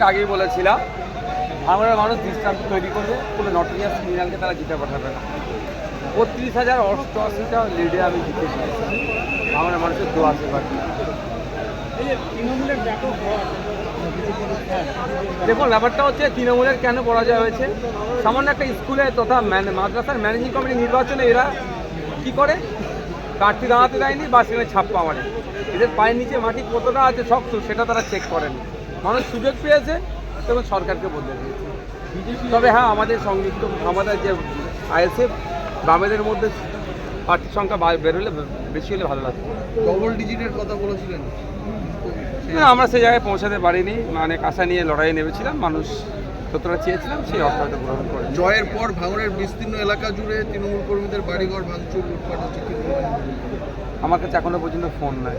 আগেই বলেছিলাম ভাঙড়ের মানুষ দৃষ্টান্ত তৈরি করবে, কোনো নটোরিয়াস ক্রিমিনালকে তারা জিতে পাঠাবে না। 32,088টা লিডে আমি জিতে পেরেছি, ভাঙড়ের মানুষের দোয়া আছে। দেখুন, ব্যাপারটা হচ্ছে তৃণমূলের কেন পরাজয় হয়েছে। সামান্য একটা স্কুলে তথা মাদ্রাসার ম্যানেজিং কমিটি নির্বাচনে এরা কি করে, প্রার্থী দাঁড়াতে দেয়নি বা সেখানে ছাপ্পা মারে। এদের পায়ের নিচে মাটি কতটা আছে শক্ত সেটা তারা চেক করেনি। মানুষ সুযোগ পেয়েছে তখন সরকারকে বদলে দিয়েছে। তবে হ্যাঁ, আমাদের সংযুক্ত আমাদের যে আইএসএফ বামেদের মধ্যে প্রার্থীর সংখ্যা বেরোলে বেশি হলে ভালো লাগবে। ডবল ডিজিটের কথা বলেছিলেন, আমরা সেই জায়গায় পৌঁছাতে পারিনি, মানে আশা নিয়ে লড়াইয়ে নেমেছিলাম। মানুষ যতটা চেয়েছিলাম সেই অর্থটা গ্রহণ করে। জয়ের পর ভাঙড়ের বিস্তীর্ণ এলাকা জুড়ে তৃণমূল কর্মীদের বাড়িঘর ভাঙচুর লুটপাট হচ্ছে, কি বলবেন? আমার কাছে এখনো পর্যন্ত ফোন নাই।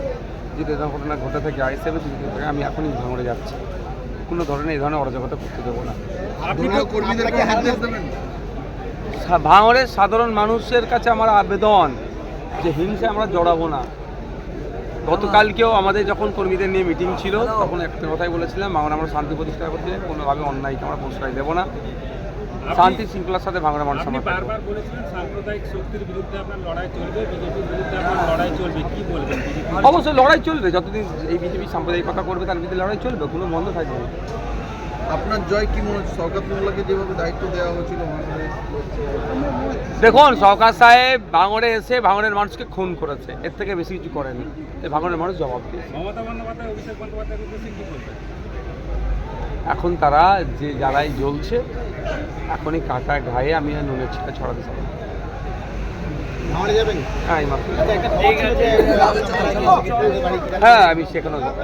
যদি এরকম ঘটনা ঘটে থাকে আইএসএফে যদি থাকে, আমি এখনই ভাঙড়ে যাচ্ছি। কোনো ধরনের এই ধরনের অরাজকতা করতে দেবো না। কর্মীদেরকে নির্দেশ দেবেন? ভাঙড়ের সাধারণ মানুষের কাছে আমার আবেদন যে হিংসা আমরা জড়াবো না। গতকালকেও আমাদের যখন কর্মীদের নিয়ে মিটিং ছিল তখন একটা কথাই বলেছিলাম, ভাঙড়ে আমরা শান্তি প্রতিষ্ঠা করতে কোনোভাবে অন্যায়কে আমরা প্রশ্রয় দেবো না। শান্তি শৃঙ্খলার সাথে ভাঙড়ে মানুষ বারবার বলেছিলেন সাম্প্রদায়িক শক্তির বিরুদ্ধে আপনার লড়াই চলবে, বিজেপির বিরুদ্ধে আপনার লড়াই চলবে, কি বলবেন? অবশ্যই লড়াই চলবে, যতদিন এই বিজেপি সাম্প্রদায়িকতা করবে তার বিরুদ্ধে লড়াই চলবে, কোনো বন্ধ থাকবে না। আপনার জয় কি মনে হচ্ছে? শওকত মোল্লাকে যেভাবে দায়িত্ব দেওয়া হয়েছিল ভাঙড়ে, দেখুন, শওকত সাহেব ভাঙড়ে এসে ভাঙড়ের মানুষকে খুন করেছে, এর থেকে বেশি কিছু করেনি। ভাঙড়ের মানুষ জবাব দিয়েছে। মমতা বন্দ্যোপাধ্যায়, অভিষেক বন্দ্যোপাধ্যায় উদ্দেশ্যে কি বলবেন? এখন তারা যে জ্বালায় জ্বলছে, এখনই কাঁটা ঘায়ে আমি আর নুনের ছিটা ছড়াতে চাই। হ্যাঁ, আমি সেখানেও যাবো।